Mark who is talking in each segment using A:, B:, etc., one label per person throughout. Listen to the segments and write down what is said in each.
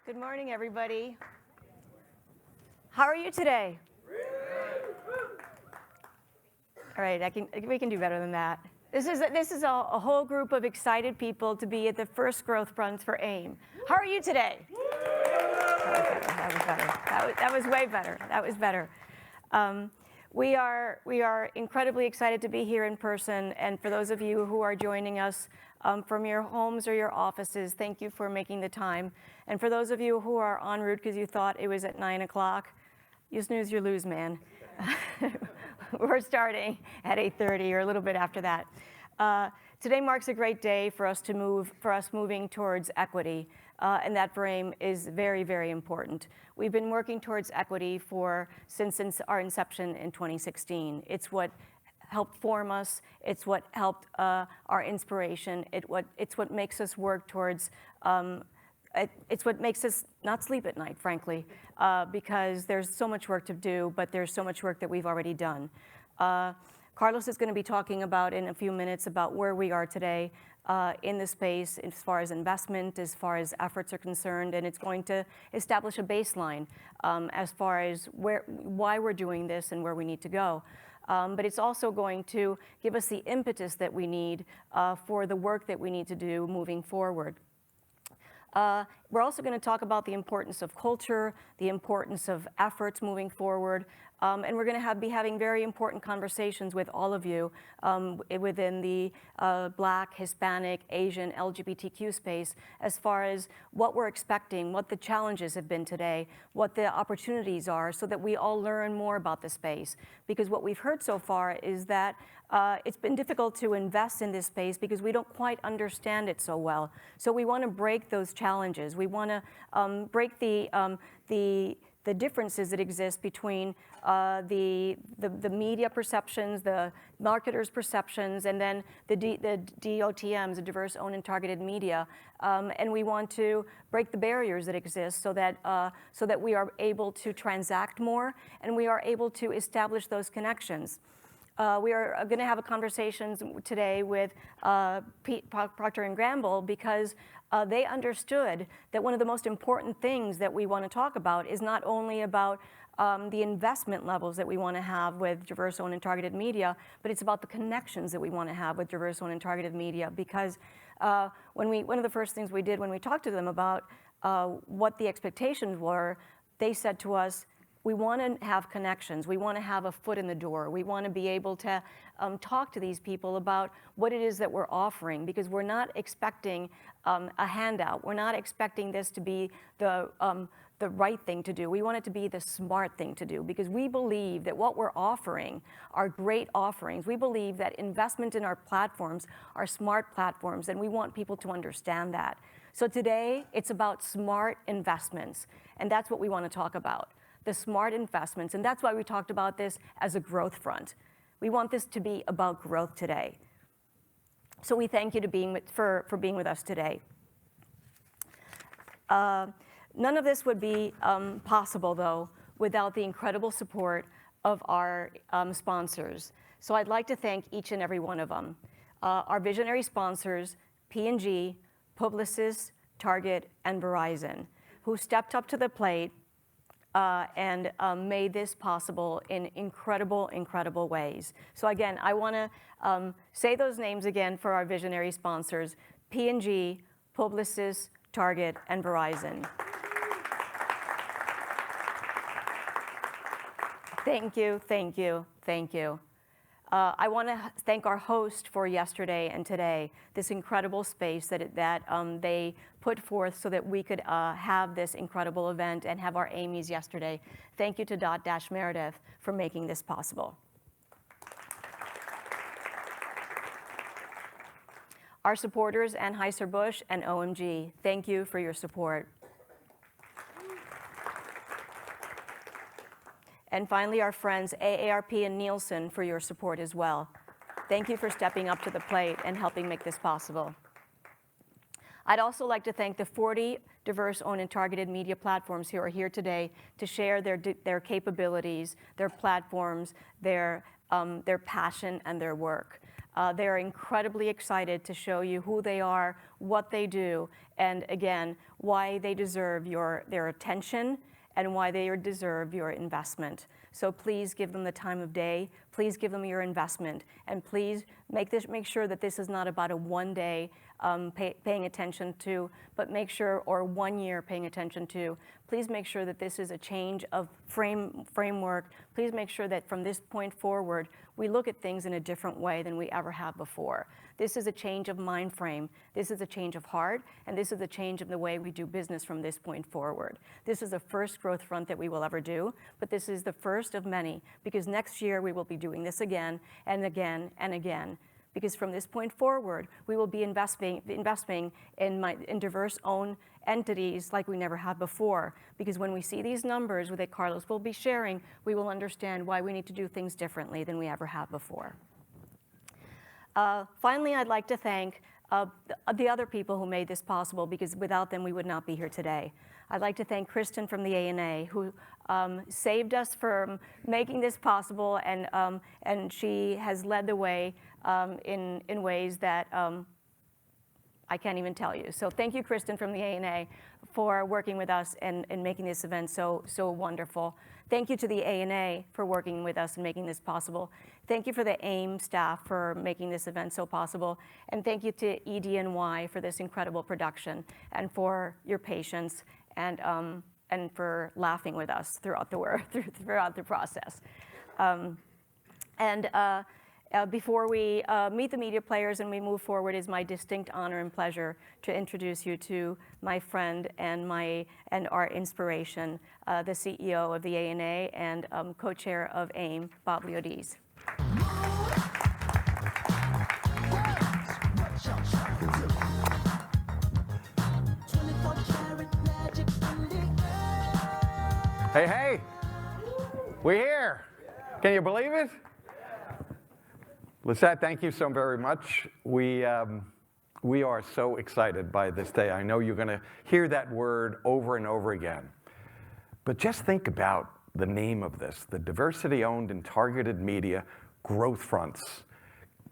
A: Good morning, everybody. How are you today? All right, we can do better than that. This is a whole group of excited people to be at the first GrowthFronts for AIM. How are you today? That was better. That was way better. That was better. We are incredibly excited to be here in person, and for those of you who are joining us from your homes or your offices, thank you for making the time. And for those of you who are en route because you thought it was at 9 o'clock, you snooze, you lose, man. We're starting at 8:30 or a little bit after that. Today marks a great day for us moving towards equity, and that for AIM is very, very important. We've been working towards equity since our inception in 2016. It's what helped form us. It's what helped our inspiration. It's what makes us work towards. It's what makes us not sleep at night, frankly, because there's so much work to do, but there's so much work that we've already done. Carlos is going to be talking about in a few minutes about where we are today in the space as far as investment, as far as efforts are concerned, and it's going to establish a baseline as far as why we're doing this and where we need to go. But it's also going to give us the impetus that we need for the work that we need to do moving forward. We're also going to talk about the importance of culture, the importance of efforts moving forward, and we're going to be having very important conversations with all of you within the Black, Hispanic, Asian, LGBTQ space as far as what we're expecting, what the challenges have been today, what the opportunities are, so that we all learn more about the space. Because what we've heard so far is that it's been difficult to invest in this space because we don't quite understand it so well. So we want to break those challenges. We want to break the differences that exist between the media perceptions, the marketers' perceptions, and then the DOTMs, the diverse, owned, and targeted media. And we want to break the barriers that exist so that we are able to transact more and we are able to establish those connections. We are going to have a conversation today with Procter & Gamble because they understood that one of the most important things that we want to talk about is not only about the investment levels that we want to have with diverse, owned, and targeted media, but it's about the connections that we want to have with diverse, owned, and targeted media. Because one of the first things we did when we talked to them about what the expectations were, they said to us, we want to have connections. We want to have a foot in the door. We want to be able to talk to these people about what it is that we're offering, because we're not expecting a handout. We're not expecting this to be the right thing to do. We want it to be the smart thing to do, because we believe that what we're offering are great offerings. We believe that investment in our platforms are smart platforms, and we want people to understand that. So today, it's about smart investments, and that's what we want to talk about. The smart investments, and that's why we talked about this as a growth front. We want this to be about growth today. So we thank you for being with us today. None of this would be possible, though, without the incredible support of our sponsors. So I'd like to thank each and every one of them. Our visionary sponsors, P&G, Publicis, Target, and Verizon, who stepped up to the plate and made this possible in incredible, incredible ways. So again, I want to say those names again for our visionary sponsors: P&G, Publicis, Target, and Verizon. Thank you, thank you, thank you. I want to thank our host for yesterday and today, this incredible space that they put forth so that we could have this incredible event and have our Amy's yesterday. Thank you to Dotdash Meredith for making this possible. Our supporters, Anheuser-Busch and OMG, thank you for your support. And finally, our friends AARP and Nielsen for your support as well. Thank you for stepping up to the plate and helping make this possible. I'd also like to thank the 40 diverse, owned, and targeted media platforms who are here today to share their capabilities, their platforms, their passion, and their work. They're incredibly excited to show you who they are, what they do, and again, why they deserve their attention and why they deserve your investment. So please give them the time of day, please give them your investment, and please make sure that this is not about a one-day paying attention to, but make sure, or 1 year paying attention to. Please make sure that this is a change of framework. Please make sure that from this point forward, we look at things in a different way than we ever have before. This is a change of mind frame. This is a change of heart, and this is a change of the way we do business from this point forward. This is the first growth front that we will ever do, but this is the first of many, because next year we will be doing this again and again and again. Because from this point forward, we will be investing in diverse owned entities like we never have before. Because when we see these numbers that Carlos will be sharing, we will understand why we need to do things differently than we ever have before. Finally, I'd like to thank the other people who made this possible, because without them, we would not be here today. I'd like to thank Kristen from the ANA, who saved us from making this possible, and she has led the way in ways that I can't even tell you. So thank you, Kristen from the ANA, for working with us and making this event so wonderful. Thank you to the ANA for working with us and making this possible. Thank you for the AIM staff for making this event so possible. And thank you to EDNY for this incredible production and for your patience and for laughing with us throughout the process. Before we meet the media players and we move forward, it's my distinct honor and pleasure to introduce you to my friend and our inspiration, the CEO of the ANA and co-chair of AIM, Bob Leodiz.
B: Hey, hey, we're here. Can you believe it? Lisette, thank you so very much. We are so excited by this day. I know you're going to hear that word over and over again. But just think about the name of this, the diversity-owned and targeted media GrowthFronts.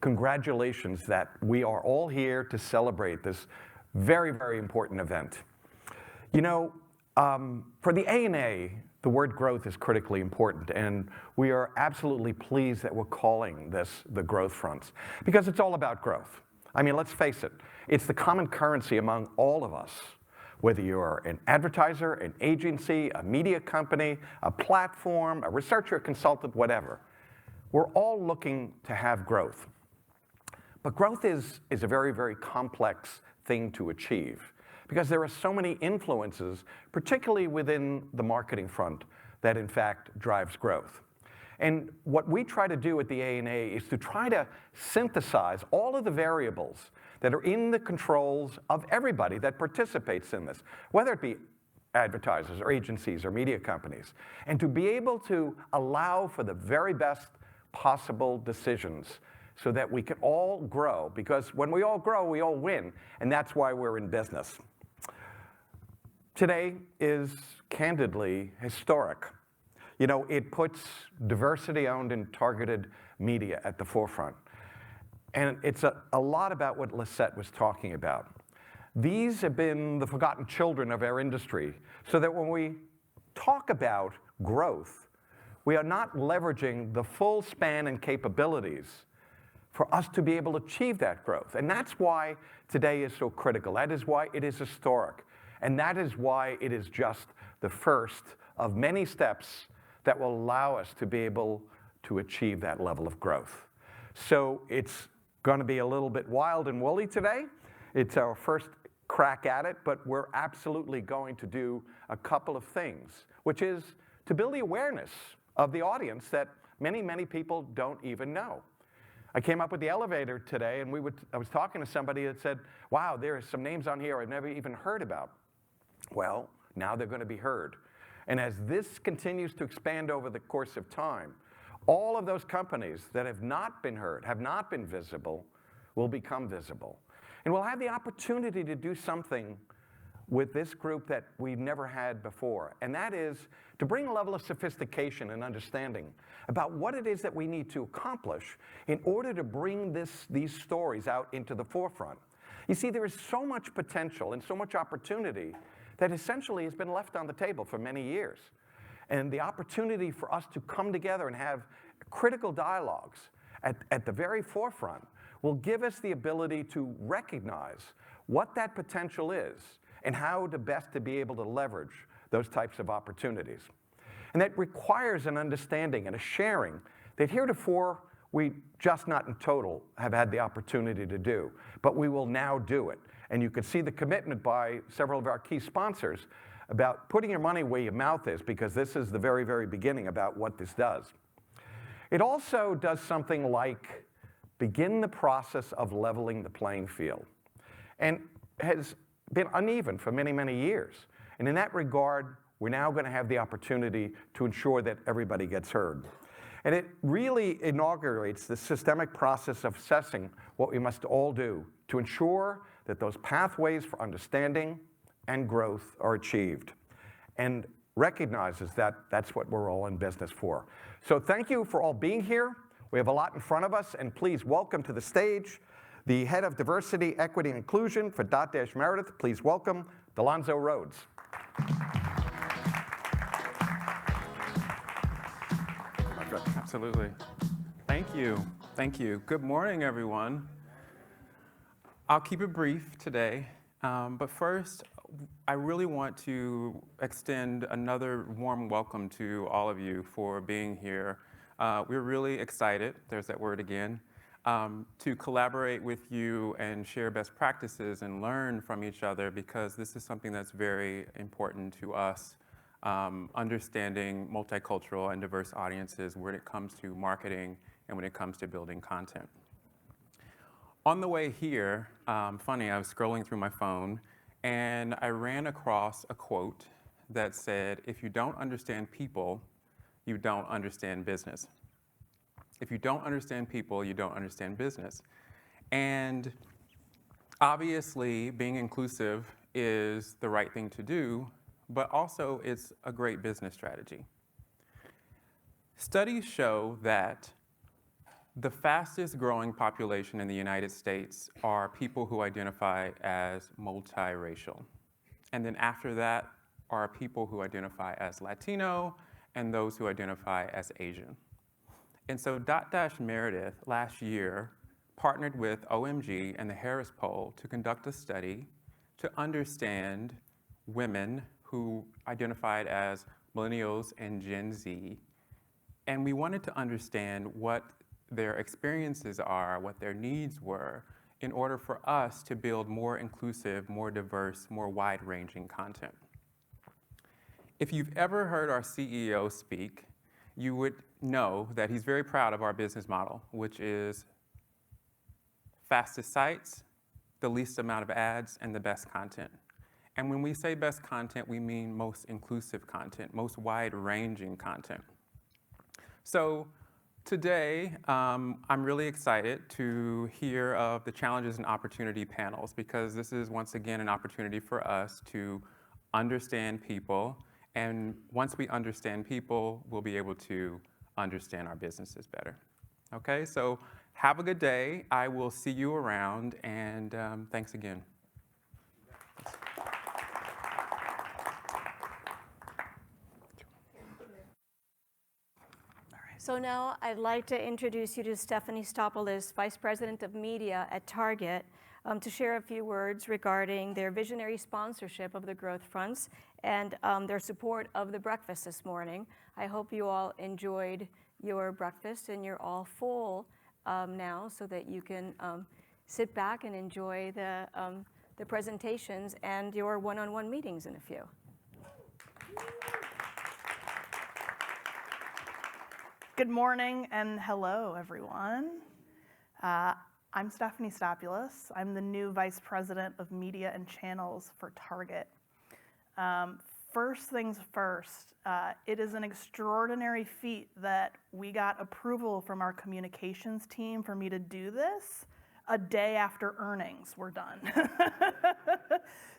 B: Congratulations that we are all here to celebrate this very, very important event. You know, for the ANA, the word growth is critically important, and we are absolutely pleased that we're calling this the GrowthFronts, because it's all about growth. I mean, let's face it, it's the common currency among all of us, whether you're an advertiser, an agency, a media company, a platform, a researcher, a consultant, whatever. We're all looking to have growth. But growth is a very, very complex thing to achieve, because there are so many influences, particularly within the marketing front, that in fact drives growth. And what we try to do at the ANA is to try to synthesize all of the variables that are in the controls of everybody that participates in this, whether it be advertisers or agencies or media companies, and to be able to allow for the very best possible decisions so that we can all grow, because when we all grow, we all win, and that's why we're in business. Today is candidly historic. You know, it puts diversity-owned and targeted media at the forefront. And it's a lot about what Lisette was talking about. These have been the forgotten children of our industry, so that when we talk about growth, we are not leveraging the full span and capabilities for us to be able to achieve that growth. And that's why today is so critical. That is why it is historic. And that is why it is just the first of many steps that will allow us to be able to achieve that level of growth. So it's going to be a little bit wild and woolly today. It's our first crack at it, but we're absolutely going to do a couple of things, which is to build the awareness of the audience that many, many people don't even know. I came up with the elevator today, and I was talking to somebody that said, wow, there are some names on here I've never even heard about. Well, now they're going to be heard. And as this continues to expand over the course of time, all of those companies that have not been heard, have not been visible, will become visible. And we'll have the opportunity to do something with this group that we've never had before, and that is to bring a level of sophistication and understanding about what it is that we need to accomplish in order to bring these stories out into the forefront. You see, there is so much potential and so much opportunity that essentially has been left on the table for many years. And the opportunity for us to come together and have critical dialogues at the very forefront will give us the ability to recognize what that potential is and how to best to be able to leverage those types of opportunities. And that requires an understanding and a sharing that heretofore we just not in total have had the opportunity to do, but we will now do it. And you can see the commitment by several of our key sponsors about putting your money where your mouth is, because this is the very, very beginning about what this does. It also does something like begin the process of leveling the playing field, and has been uneven for many, many years. And in that regard, we're now going to have the opportunity to ensure that everybody gets heard. And it really inaugurates the systemic process of assessing what we must all do to ensure that those pathways for understanding and growth are achieved, and recognizes that that's what we're all in business for. So thank you for all being here. We have a lot in front of us, and please welcome to the stage the Head of Diversity, Equity, and Inclusion for Dotdash Meredith. Please welcome Delonzo Rhodes.
C: Absolutely. Thank you. Thank you. Good morning, everyone. I'll keep it brief today, but first, I really want to extend another warm welcome to all of you for being here. We're really excited, there's that word again, to collaborate with you and share best practices and learn from each other, because this is something that's very important to us. Understanding multicultural and diverse audiences when it comes to marketing and when it comes to building content. On the way here, funny, I was scrolling through my phone and I ran across a quote that said, if you don't understand people, you don't understand business. If you don't understand people, you don't understand business. And obviously, being inclusive is the right thing to do, but also it's a great business strategy. Studies show that the fastest growing population in the United States are people who identify as multiracial. And then after that are people who identify as Latino and those who identify as Asian. And so Dotdash Meredith last year partnered with OMG and the Harris Poll to conduct a study to understand women who identified as millennials and Gen Z. And we wanted to understand what their experiences are, what their needs were, in order for us to build more inclusive, more diverse, more wide-ranging content. If you've ever heard our CEO speak, you would know that he's very proud of our business model, which is fastest sites, the least amount of ads, and the best content. And when we say best content, we mean most inclusive content, most wide-ranging content. So today, I'm really excited to hear of the challenges and opportunity panels, because this is once again an opportunity for us to understand people. And once we understand people, we'll be able to understand our businesses better. Okay, so have a good day. I will see you around, and thanks again.
A: So now I'd like to introduce you to Stephanie Stopoulos, Vice President of Media at Target, to share a few words regarding their visionary sponsorship of the GrowthFronts and their support of the breakfast this morning. I hope you all enjoyed your breakfast and you're all full now, so that you can sit back and enjoy the presentations and your one-on-one meetings in a few.
D: Good morning and hello, everyone. I'm Stephanie Stopoulos. I'm the new Vice President of Media and Channels for Target. First things first, it is an extraordinary feat that we got approval from our communications team for me to do this. a day after earnings were done.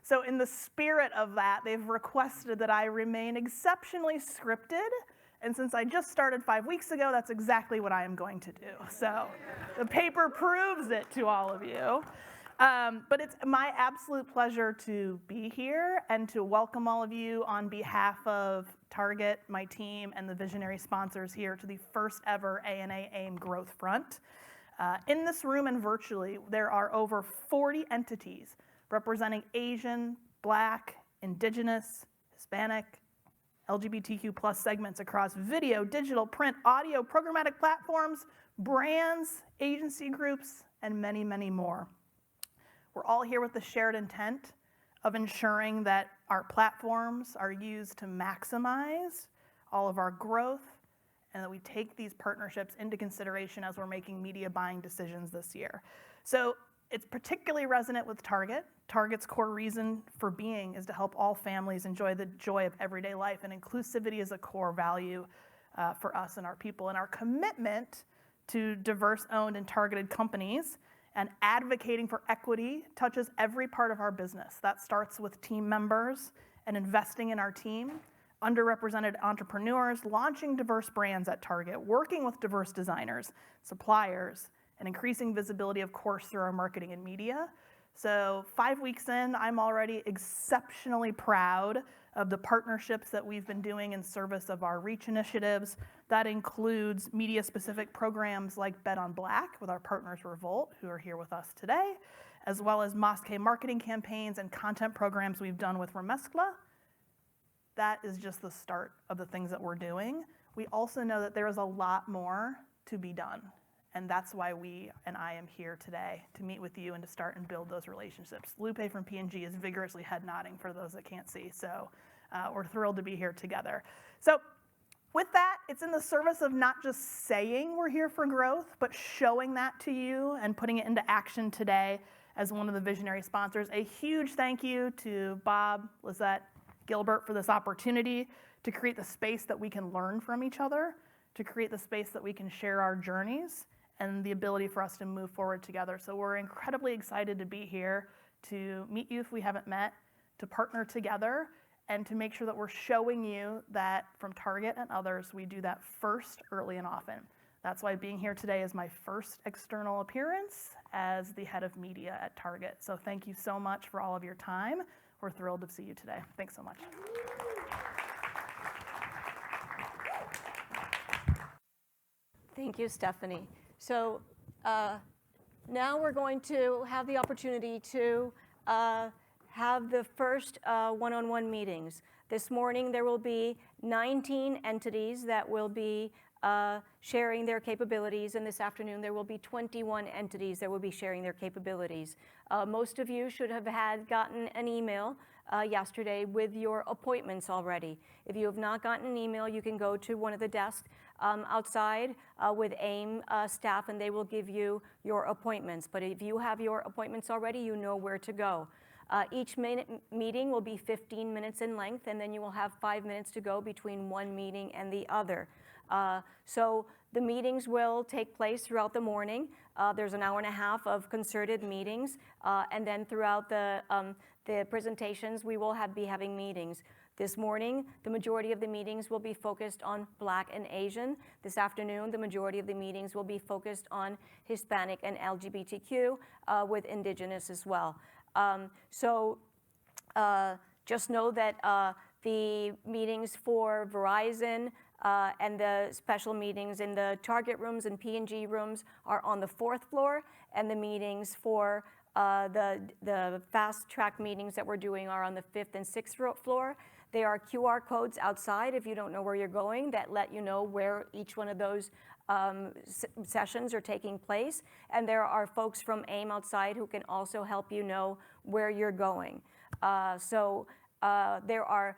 D: So in the spirit of that, they've requested that I remain exceptionally scripted. And since I just started 5 weeks ago, that's exactly what I am going to do. So the paper proves it to all of you. But it's my absolute pleasure to be here and to welcome all of you on behalf of Target, my team, and the visionary sponsors here to the first ever ANA AIM Growth Front. In this room and virtually, there are over 40 entities representing Asian, Black, Indigenous, Hispanic, LGBTQ plus segments across video, digital, print, audio, programmatic platforms, brands, agency groups, and many, many more. We're all here with the shared intent of ensuring that our platforms are used to maximize all of our growth and that we take these partnerships into consideration as we're making media buying decisions this year. So it's particularly resonant with Target. Target's core reason for being is to help all families enjoy the joy of everyday life, and inclusivity is a core value for us and our people. And our commitment to diverse-owned and targeted companies and advocating for equity touches every part of our business. That starts with team members and investing in our team, underrepresented entrepreneurs, launching diverse brands at Target, working with diverse designers, suppliers, and increasing visibility, of course, through our marketing and media. So 5 weeks in, I'm already exceptionally proud of the partnerships that we've been doing in service of our reach initiatives. That includes media-specific programs like Bet on Black with our partners Revolt, who are here with us today, as well as Mosque marketing campaigns and content programs we've done with Remezcla. That is just the start of the things that we're doing. We also know that there is a lot more to be done. And that's why we and I am here today, to meet with you and to start and build those relationships. Lupe from P&G is vigorously head nodding for those that can't see. So we're thrilled to be here together. So with that, it's in the service of not just saying we're here for growth, but showing that to you and putting it into action today as one of the visionary sponsors. A huge thank you to Bob, Lizette, Gilbert for this opportunity to create the space that we can learn from each other, to create the space that we can share our journeys, and the ability for us to move forward together. So we're incredibly excited to be here, to meet you if we haven't met, to partner together, and to make sure that we're showing you that from Target and others, we do that first, early, and often. That's why being here today is my first external appearance as the head of media at Target. So thank you so much for all of your time. We're thrilled to see you today. Thanks so much.
A: Thank you, Stephanie. So now we're going to have the opportunity to have the first one-on-one meetings. This morning there will be 19 entities that will be sharing their capabilities, and this afternoon there will be 21 entities that will be sharing their capabilities. Most of you should have gotten an email yesterday with your appointments already. If you have not gotten an email, you can go to one of the desks outside with AIM staff, and they will give you your appointments. But if you have your appointments already, you know where to go. Each meeting will be 15 minutes in length, and then you will have 5 minutes to go between one meeting and the other. So the meetings will take place throughout the morning. There's an hour and a half of concerted meetings, and then throughout the presentations, we will be having meetings. This morning, the majority of the meetings will be focused on Black and Asian. This afternoon, the majority of the meetings will be focused on Hispanic and LGBTQ, with Indigenous as well. Just know that the meetings for Verizon and the special meetings in the Target rooms and P&G rooms are on the 4th floor, and the meetings for the fast track meetings that we're doing are on the 5th and 6th floor. There are QR codes outside if you don't know where you're going that let you know where each one of those sessions are taking place. And there are folks from AIM outside who can also help you know where you're going. There are,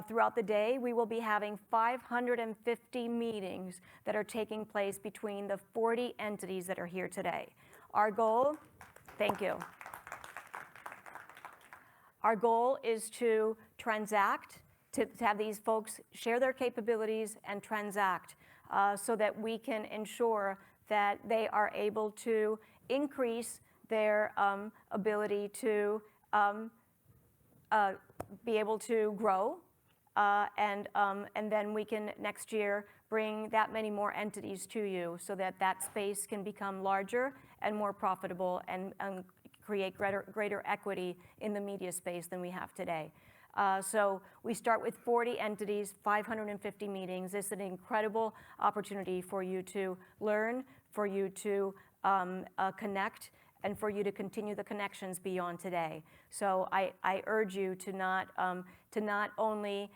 A: throughout the day, we will be having 550 meetings that are taking place between the 40 entities that are here today. Our goal, thank you. Our goal is to transact, to have these folks share their capabilities and transact so that we can ensure that they are able to increase their ability to be able to grow, and then we can next year bring that many more entities to you so that that space can become larger and more profitable and create greater equity in the media space than we have today. So we start with 40 entities, 550 meetings. This is an incredible opportunity for you to learn, for you to connect, and for you to continue the connections beyond today. So I urge you to not only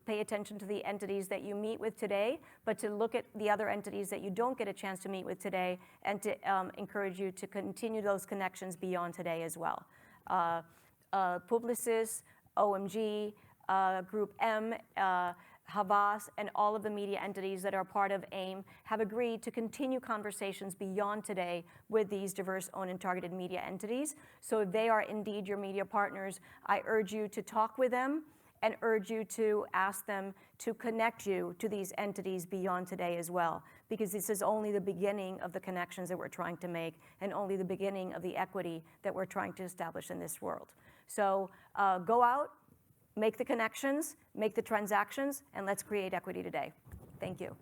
A: pay attention to the entities that you meet with today, but to look at the other entities that you don't get a chance to meet with today, and to encourage you to continue those connections beyond today as well. Publicis, OMG, Group M, Havas, and all of the media entities that are part of AIM have agreed to continue conversations beyond today with these diverse owned and targeted media entities. So if they are indeed your media partners, I urge you to talk with them and urge you to ask them to connect you to these entities beyond today as well, because this is only the beginning of the connections that we're trying to make and only the beginning of the equity that we're trying to establish in this world. So go out, make the connections, make the transactions, and let's create equity today. Thank you.